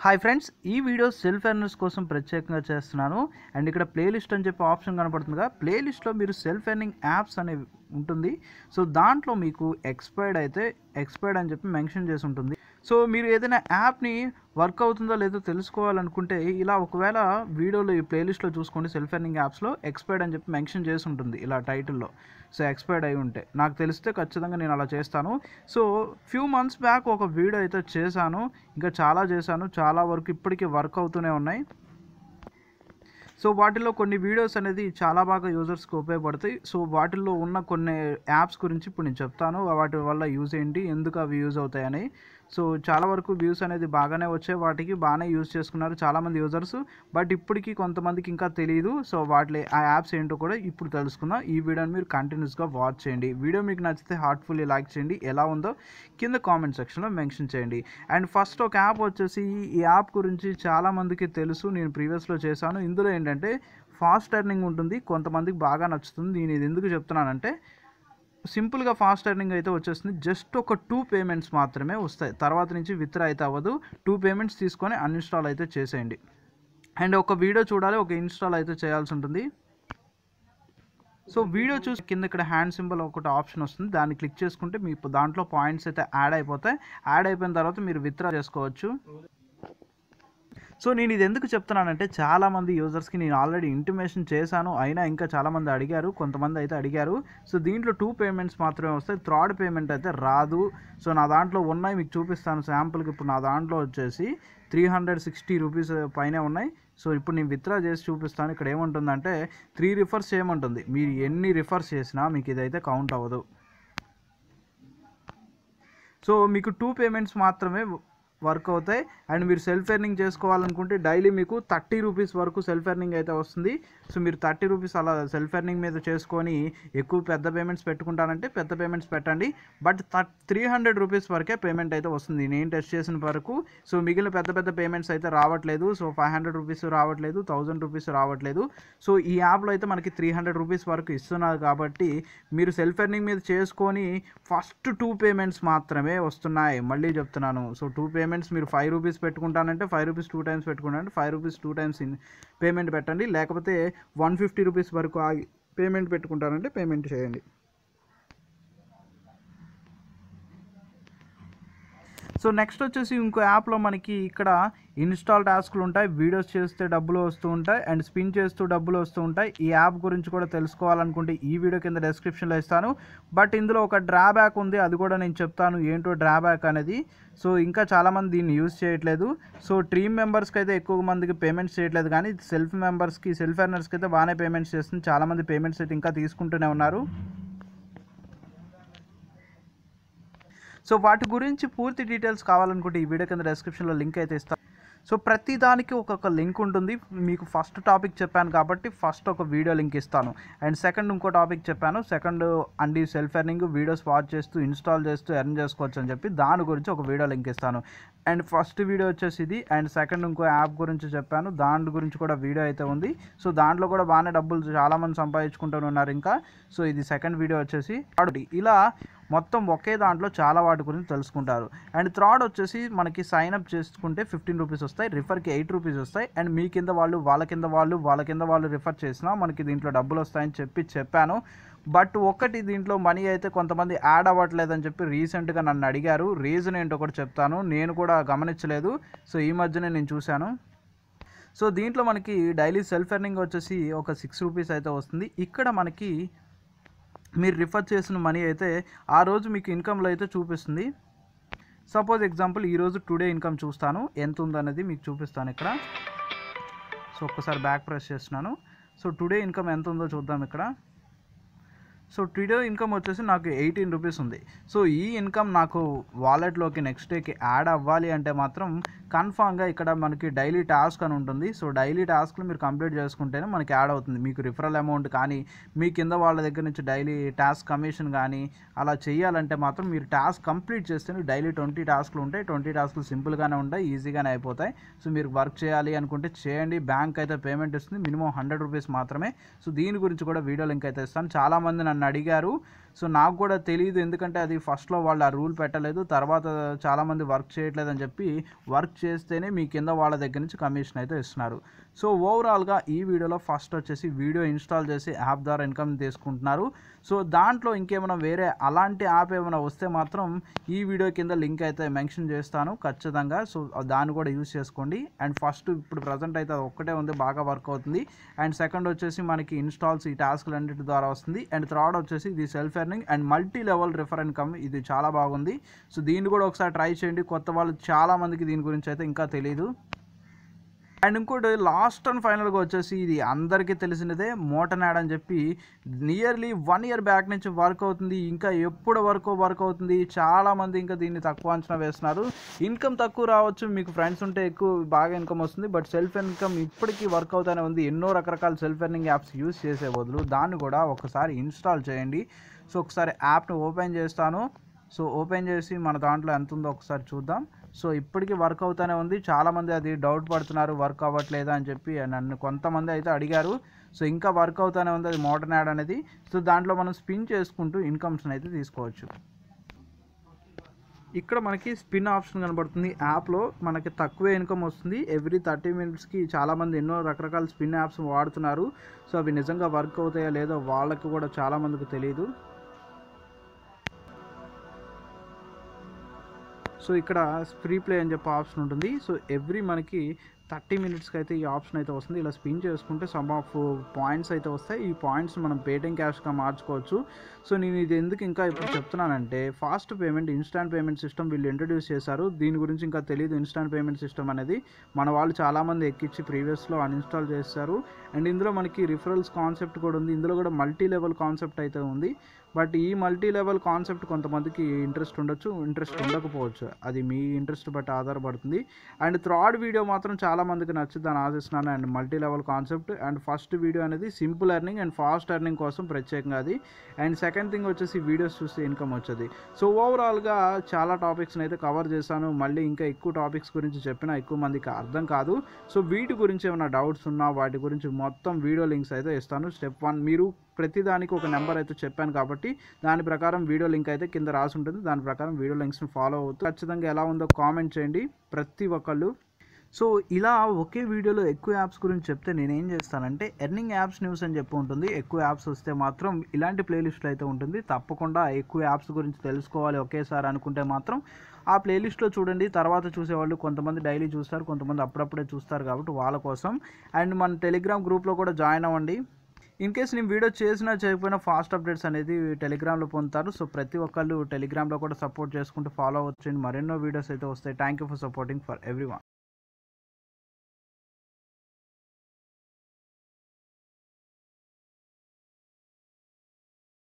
Hi friends, ఈ video self earners కోసం ప్రత్యేకంగా చేస్తున్నాను. అండ్ ఇక్కడ ప్లేలిస్ట్ అని చెప్పి ఆప్షన్ కనపడుతుందిగా, ప్లేలిస్ట్లో మీరు సెల్ఫ్ ఎర్నింగ్ యాప్స్ అనేవి ఉంటుంది. సో దాంట్లో మీకు ఎక్స్పైర్డ్ అని చెప్పి మెన్షన్ చేసి ఉంటుంది. సో మీరు ఏదైనా యాప్ని వర్క్ అవుతుందో లేదో తెలుసుకోవాలనుకుంటే ఇలా ఒకవేళ వీడియోలో ఈ ప్లేలిస్ట్లో చూసుకోండి, సెల్ఫ్ ఎర్నింగ్ యాప్స్లో ఎక్స్పైర్డ్ అని చెప్పి మెన్షన్ చేసి ఉంటుంది ఇలా టైటిల్లో. సో ఎక్స్పైర్డ్ అయి ఉంటే నాకు తెలిస్తే ఖచ్చితంగా నేను అలా చేస్తాను. సో ఫ్యూ మంత్స్ బ్యాక్ ఒక వీడియో అయితే చేశాను, ఇంకా చాలా చేశాను, చాలా వరకు ఇప్పటికీ వర్క్ అవుతూనే ఉన్నాయి. సో వాటిల్లో కొన్ని వీడియోస్ అనేది చాలా బాగా యూజర్స్కి ఉపయోగపడతాయి. సో వాటిల్లో ఉన్న కొన్ని యాప్స్ గురించి ఇప్పుడు నేను చెప్తాను, వాటి వల్ల యూజ్ ఏంటి, ఎందుకు అవి యూజ్ అవుతాయని. సో చాలా వరకు వ్యూస్ అనేది బాగానే వచ్చాయి, వాటికి బాగానే యూజ్ చేసుకున్నారు చాలామంది యూజర్స్. బట్ ఇప్పటికీ కొంతమందికి ఇంకా తెలియదు. సో ఆ యాప్స్ ఏంటో కూడా ఇప్పుడు తెలుసుకుందాం. ఈ వీడియోని మీరు కంటిన్యూస్గా వాచ్ చేయండి. వీడియో మీకు నచ్చితే హార్ట్ఫుల్లీ లైక్ చేయండి, ఎలా ఉందో కింద కామెంట్ సెక్షన్లో మెన్షన్ చేయండి. అండ్ ఫస్ట్ ఒక యాప్ వచ్చేసి, ఈ యాప్ గురించి చాలామందికి తెలుసు, నేను ప్రీవియస్లో చేశాను. ఇందులో ఏంటంటే ఫాస్ట్ ఎర్నింగ్ ఉంటుంది, కొంతమందికి బాగా నచ్చుతుంది. నేను ఇది ఎందుకు చెప్తున్నానంటే, సింపుల్గా ఫాస్ట్ ఎర్నింగ్ అయితే వచ్చేస్తుంది. జస్ట్ ఒక 2 పేమెంట్స్ మాత్రమే వస్తాయి, తర్వాత నుంచి విత్డ్రా అయితే అవ్వదు. 2 పేమెంట్స్ తీసుకొని అన్ఇన్స్టాల్ అయితే చేసేయండి. అండ్ ఒక వీడియో చూడాలి, ఒక ఇన్స్టాల్ అయితే చేయాల్సి ఉంటుంది. సో వీడియో చూసి కింద ఇక్కడ హ్యాండ్ సింబల్ ఒకటి ఆప్షన్ వస్తుంది, దాన్ని క్లిక్ చేసుకుంటే మీకు దాంట్లో పాయింట్స్ అయితే యాడ్ అయిపోతాయి. యాడ్ అయిపోయిన తర్వాత మీరు విత్డ్రా చేసుకోవచ్చు. సో నేను ఇది ఎందుకు చెప్తున్నానంటే, చాలామంది యూజర్స్కి నేను ఆల్రెడీ ఇంటిమేషన్ చేశాను, అయినా ఇంకా చాలామంది అడిగారు, కొంతమంది అయితే అడిగారు. సో దీంట్లో 2 పేమెంట్స్ మాత్రమే వస్తాయి, థర్డ్ పేమెంట్ అయితే రాదు. సో నా దాంట్లో ఉన్నాయి, మీకు చూపిస్తాను శాంపుల్కి. ఇప్పుడు నా దాంట్లో వచ్చేసి 360 రూపీస్ పైనే ఉన్నాయి. సో ఇప్పుడు నేను విత్డ్రా చేసి చూపిస్తాను. ఇక్కడ ఏముంటుందంటే 3 రిఫర్స్ చేయమంటుంది. మీరు ఎన్ని రిఫర్స్ చేసినా మీకు ఇదైతే కౌంట్ అవ్వదు. సో మీకు 2 పేమెంట్స్ మాత్రమే వర్క్ అవుతాయి. అండ్ మీరు సెల్ఫ్ ఎర్నింగ్ చేసుకోవాలనుకుంటే డైలీ మీకు 30 రూపీస్ వరకు సెల్ఫ్ ఎర్నింగ్ అయితే వస్తుంది. సో మీరు 30 రూపీస్ అలా సెల్ఫ్ ఎర్నింగ్ మీద చేసుకొని ఎక్కువ పెద్ద పేమెంట్స్ పెట్టుకుంటానంటే పెద్ద పేమెంట్స్ పెట్టండి. బట్ 300 రూపీస్ వరకే పేమెంట్ అయితే వస్తుంది నేను టెస్ట్ చేసిన వరకు. సో మిగిలిన పెద్ద పెద్ద పేమెంట్స్ అయితే రావట్లేదు. సో 500 రూపీస్ రావట్లేదు, 1000 రూపీస్ రావట్లేదు. సో ఈ యాప్లో అయితే మనకి 300 రూపీస్ వరకు ఇస్తున్నారు. కాబట్టి మీరు సెల్ఫ్ ఎర్నింగ్ మీద చేసుకొని ఫస్ట్ 2 పేమెంట్స్ మాత్రమే వస్తున్నాయి. మళ్ళీ చెప్తున్నాను. సో 2 పేమెంట్స్ మీరు 5 రూపీస్ పెట్టుకుంటానంటే 5 రూపీస్ 2 టైమ్స్ పెట్టుకుంటానంటే 5 రూపీస్ 2 టైమ్స్ పేమెంట్ పెట్టండి. లేకపోతే 150 రూపీస్ వరకు పేమెంట్ పెట్టుకుంటారంటే పేమెంట్ చేయండి. సో నెక్స్ట్ వచ్చేసి ఇంకో యాప్లో మనకి ఇక్కడ ఇన్స్టాల్ టాస్క్లు ఉంటాయి, వీడియోస్ చేస్తే డబ్బులు వస్తూ ఉంటాయి, అండ్ స్పిన్ చేస్తూ డబ్బులు వస్తూ ఉంటాయి. ఈ యాప్ గురించి కూడా తెలుసుకోవాలనుకుంటే ఈ వీడియో కింద డెస్క్రిప్షన్లో ఇస్తాను. బట్ ఇందులో ఒక డ్రాబ్యాక్ ఉంది, అది కూడా నేను చెప్తాను ఏంటో డ్రాబ్యాక్ అనేది. సో ఇంకా చాలామంది దీన్ని యూజ్ చేయట్లేదు. సో డ్రీమ్ మెంబర్స్కి అయితే ఎక్కువ మందికి పేమెంట్స్ చేయట్లేదు, కానీ సెల్ఫ్ ఎర్నర్స్కి అయితే బాగానే పేమెంట్స్ చేస్తుంది. చాలామంది పేమెంట్స్ అయితే ఇంకా తీసుకుంటూనే ఉన్నారు. సో వాటి గురించి పూర్తి డీటెయిల్స్ కావాలనుకుంటే ఈ వీడియో కింద డెస్క్రిప్షన్లో లింక్ అయితే ఇస్తాను. సో ప్రతి దానికి ఒక్కొక్క లింక్ ఉంటుంది. మీకు ఫస్ట్ టాపిక్ చెప్పాను కాబట్టి ఫస్ట్ ఒక వీడియో లింక్ ఇస్తాను. అండ్ సెకండ్ ఇంకో టాపిక్ చెప్పాను, సెకండ్ అండి సెల్ఫ్ ఎర్నింగ్, వీడియోస్ వాచ్ చేస్తూ ఇన్స్టాల్ చేస్తూ ఎర్న్ చేసుకోవచ్చు అని చెప్పి దాని గురించి ఒక వీడియో లింక్ ఇస్తాను. అండ్ ఫస్ట్ వీడియో వచ్చేసి ఇది. అండ్ సెకండ్ ఇంకో యాప్ గురించి చెప్పాను, దాని గురించి కూడా వీడియో అయితే ఉంది. సో దాంట్లో కూడా బాగానే డబ్బులు చాలామంది సంపాదించుకుంటూ ఉన్నారు ఇంకా. సో ఇది సెకండ్ వీడియో వచ్చేసి. ఇలా మొత్తం ఒకే దాంట్లో చాలా వాటి గురించి తెలుసుకుంటారు. అండ్ థర్డ్ వచ్చేసి మనకి సైన్అప్ చేసుకుంటే 15 రూపీస్ వస్తాయి, రిఫర్కి 8 రూపీస్ వస్తాయి. అండ్ మీ కింద వాళ్ళు వాళ్ళ కింద వాళ్ళు రిఫర్ చేసినా మనకి దీంట్లో డబ్బులు వస్తాయని చెప్పాను. బట్ ఒకటి దీంట్లో మనీ అయితే కొంతమంది యాడ్ అవ్వట్లేదని చెప్పి రీసెంట్గా నన్ను అడిగారు. రీజన్ ఏంటో కూడా చెప్తాను, నేను కూడా గమనించలేదు. సో ఈ మధ్యనే నేను చూశాను. సో దీంట్లో మనకి డైలీ సెల్ఫ్ ఎర్నింగ్ వచ్చేసి ఒక 6 రూపీస్ అయితే వస్తుంది. ఇక్కడ మనకి మీరు రిఫర్ చేసిన మనీ అయితే ఆ రోజు మీకు ఇన్కంలో అయితే చూపిస్తుంది. సపోజ్ ఎగ్జాంపుల్ ఈరోజు టుడే ఇన్కమ్ చూస్తాను, ఎంత ఉందనేది మీకు చూపిస్తాను ఇక్కడ. సో ఒక్కసారి బ్యాక్ ప్రెస్ చేస్తున్నాను. సో టుడే ఇన్కమ్ ఎంత ఉందో చూద్దాం ఇక్కడ. సో టుడే ఇన్కమ్ వచ్చేసి నాకు 18 రూపీస్ ఉంది. సో ఈ ఇన్కమ్ నాకు వాలెట్లోకి నెక్స్ట్ డేకి యాడ్ అవ్వాలి అంటే మాత్రం కన్ఫామ్గా ఇక్కడ మనకి డైలీ టాస్క్ అని ఉంటుంది. సో డైలీ టాస్క్లు మీరు కంప్లీట్ చేసుకుంటేనే మనకి యాడ్ అవుతుంది. మీకు రిఫరల్ అమౌంట్ కానీ మీ కింద వాళ్ళ దగ్గర నుంచి డైలీ టాస్క్ కమిషన్ కానీ అలా చేయాలంటే మాత్రం మీరు టాస్క్ కంప్లీట్ చేస్తేనే డైలీ 20 టాస్క్లు ఉంటాయి. 20 టాస్క్లు సింపుల్గానే ఉంటాయి, ఈజీగానే అయిపోతాయి. సో మీరు వర్క్ చేయాలి అనుకుంటే చేయండి. బ్యాంక్ అయితే పేమెంట్ ఇస్తుంది, మినిమం 100 రూపీస్ మాత్రమే. సో దీని గురించి కూడా వీడియో లింక్ అయితే ఇస్తాను. చాలామంది నన్ను అడిగారు. సో నాకు కూడా తెలియదు, ఎందుకంటే అది ఫస్ట్లో వాళ్ళు ఆ రూల్ పెట్టలేదు, తర్వాత చాలామంది వర్క్ చేయట్లేదని చెప్పి వర్క్ చేస్తేనే మీ కింద వాళ్ళ దగ్గర నుంచి కమిషన్ అయితే ఇస్తున్నారు. సో ఓవరాల్గా ఈ వీడియోలో ఫస్ట్ వచ్చేసి వీడియో ఇన్స్టాల్ చేసి యాప్ ద్వారా ఇన్కమ్ తీసుకుంటున్నారు. సో దాంట్లో ఇంకేమైనా వేరే అలాంటి యాప్ ఏమైనా వస్తే మాత్రం ఈ వీడియో కింద లింక్ అయితే మెన్షన్ చేస్తాను ఖచ్చితంగా. సో దాన్ని కూడా యూస్ చేసుకోండి. అండ్ ఫస్ట్ ఇప్పుడు ప్రజెంట్ అయితే అది ఒక్కటే ఉంది, బాగా వర్క్ అవుతుంది. అండ్ సెకండ్ వచ్చేసి మనకి ఇన్స్టాల్స్ ఈ టాస్క్లు అన్నిటి ద్వారా వస్తుంది. అండ్ థర్డ్ వచ్చేసి ఇది self earning and multi level refer income, ఇది చాలా బాగుంది. సో దీన్ని కూడా ఒకసారి ట్రై చేయండి. కొత్త వాళ్ళు చాలామందికి దీని గురించి అయితే ఇంకా తెలియదు. అండ్ ఇంకోటి లాస్ట్ అండ్ ఫైనల్గా వచ్చేసి ఇది అందరికీ తెలిసినదే, మోటన్ యాడ్ అని చెప్పి నియర్లీ 1 year బ్యాక్ నుంచి వర్క్ అవుతుంది. ఇంకా ఎప్పుడు వర్క్ అవుతుంది. చాలామంది ఇంకా దీన్ని తక్కువ అంచనా వేస్తున్నారు. ఇన్కమ్ తక్కువ రావచ్చు, మీకు ఫ్రెండ్స్ ఉంటే ఎక్కువ బాగా ఇన్కమ్ వస్తుంది, బట్ సెల్ఫ్ ఇన్కమ్ ఇప్పటికీ వర్క్ అవుతూనే ఉంది. ఎన్నో రకరకాల సెల్ఫ్ ఎర్నింగ్ యాప్స్ యూస్ చేసే బదులు దాన్ని కూడా ఒకసారి ఇన్స్టాల్ చేయండి. సో ఒకసారి యాప్ని ఓపెన్ చేస్తాను. సో ఓపెన్ చేసి మన దాంట్లో ఎంత ఉందో ఒకసారి చూద్దాం. సో ఇప్పటికీ వర్క్ అవుతూనే ఉంది. చాలామంది అది డౌట్ పడుతున్నారు వర్క్ అవ్వట్లేదా అని చెప్పి, నన్ను కొంతమంది అయితే అడిగారు. సో ఇంకా వర్క్ అవుతూనే ఉంది అది మోడర్న్ యాడ్ అనేది. సో దాంట్లో మనం స్పిన్ చేసుకుంటూ ఇన్కమ్స్ని అయితే తీసుకోవచ్చు. ఇక్కడ మనకి స్పిన్ ఆప్షన్ కనబడుతుంది. యాప్లో మనకి తక్కువే ఇన్కమ్ వస్తుంది. ఎవ్రీ 30 minutesకి చాలామంది ఎన్నో రకరకాల స్పిన్ యాప్స్ వాడుతున్నారు. సో అవి నిజంగా వర్క్ అవుతాయో లేదో వాళ్ళకి కూడా చాలామందికి తెలియదు. సో ఇక్కడ ఫ్రీ ప్లే అని చెప్పి ఆప్షన్ ఉంటుంది. సో ఎవ్రీ మనకి 30 minutesకి అయితే ఈ ఆప్షన్ అయితే వస్తుంది. ఇలా స్పిన్ చేసుకుంటే సమ్ ఆఫ్ పాయింట్స్ అయితే వస్తాయి. ఈ పాయింట్స్ మనం పేటిఎం క్యాష్గా మార్చుకోవచ్చు. సో నేను ఇది ఎందుకు ఇంకా ఇప్పుడు చెప్తున్నానంటే, fast payment instant payment system వీళ్ళు ఇంట్రడ్యూస్ చేశారు. దీని గురించి ఇంకా తెలియదు. ఇన్స్టాంట్ పేమెంట్ సిస్టమ్ అనేది మన వాళ్ళు చాలామంది ఎక్కించి ప్రీవియస్లో అన్ఇన్స్టాల్ చేస్తారు. అండ్ ఇందులో మనకి రిఫరల్స్ కాన్సెప్ట్ కూడా ఉంది. ఇందులో కూడా మల్టీ లెవెల్ కాన్సెప్ట్ అయితే ఉంది. బట్ ఈ మల్టీ లెవెల్ కాన్సెప్ట్ కొంతమందికి ఇంట్రెస్ట్ ఉండొచ్చు, ఇంట్రెస్ట్ ఉండకపోవచ్చు. అది మీ ఇంట్రెస్ట్ బట్టి ఆధారపడుతుంది. అండ్ థర్డ్ వీడియో మాత్రం చాలామందికి నచ్చుద్దని ఆశిస్తున్నాను. And multi level concept and first video అనేది simple earning and fast earning కోసం ప్రత్యేకంగా అది. అండ్ సెకండ్ థింగ్ వచ్చేసి వీడియోస్ చూస్తే ఇన్కమ్ వచ్చేది. సో ఓవరాల్గా చాలా టాపిక్స్ని అయితే కవర్ చేశాను. మళ్ళీ ఇంకా ఎక్కువ టాపిక్స్ గురించి చెప్పినా ఎక్కువ మందికి అర్థం కాదు. సో వీటి గురించి ఏమైనా డౌట్స్ ఉన్నా వాటి గురించి మొత్తం వీడియో లింక్స్ అయితే ఇస్తాను. స్టెప్ 1 మీరు ప్రతిదానికి ఒక నెంబర్ అయితే చెప్పాను కాబట్టి దాని ప్రకారం వీడియో లింక్ అయితే కింద రాసి ఉంటుంది. దాని ప్రకారం వీడియో లింక్స్ని ఫాలో అవుతూ ఖచ్చితంగా ఎలా ఉందో కామెంట్ చేయండి ప్రతి ఒక్కళ్ళు. సో ఇలా ఒకే వీడియోలో ఎక్కువ యాప్స్ గురించి చెప్తే నేనేం చేస్తానంటే, ఎర్నింగ్ యాప్స్ న్యూస్ అని చెప్పి ఉంటుంది. ఎక్కువ యాప్స్ వస్తే మాత్రం ఇలాంటి ప్లేలిస్ట్లో అయితే ఉంటుంది. తప్పకుండా ఎక్కువ యాప్స్ గురించి తెలుసుకోవాలి ఒకేసారి అనుకుంటే మాత్రం ఆ ప్లేలిస్ట్లో చూడండి. తర్వాత చూసేవాళ్ళు కొంతమంది డైలీ చూస్తారు, కొంతమంది అప్పుడప్పుడే చూస్తారు కాబట్టి వాళ్ళ కోసం. అండ్ మన టెలిగ్రామ్ గ్రూప్లో కూడా జాయిన్ అవ్వండి. ఇన్ కేస్ నేను వీడియో చేసినా చేయకపోయినా ఫాస్ట్ అప్డేట్స్ అనేది టెలిగ్రామ్లో పొందుతారు. సో ప్రతి ఒక్కళ్ళు టెలిగ్రామ్లో కూడా సపోర్ట్ చేసుకుంటూ ఫాలో అవ్వచ్చు. మరెన్నో వీడియోస్ అయితే వస్తాయి. Thank you for supporting for everyone.